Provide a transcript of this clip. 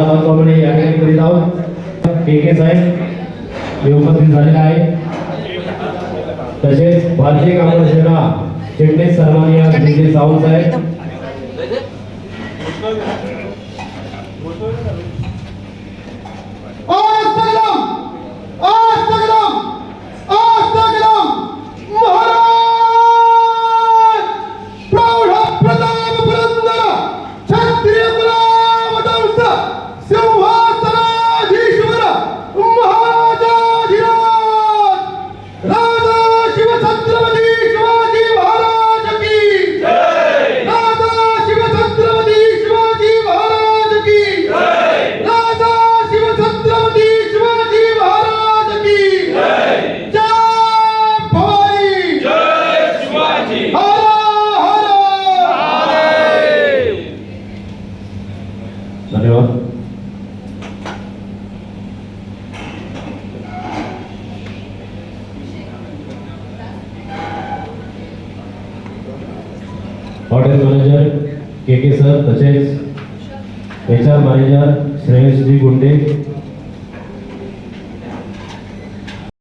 प्रमाणे या ठिकाणी करीत आहोत। के साहेब हे उपस्थित झालेले आहे। तसेच भारतीय कामगार सेना चिटणीस सन्माननीय संजय सावंत साहेब, धन्यवाद। हॉटेल मॅनेजर के सर, तसेच HR मॅनेजर श्रेयसजी गुंडे,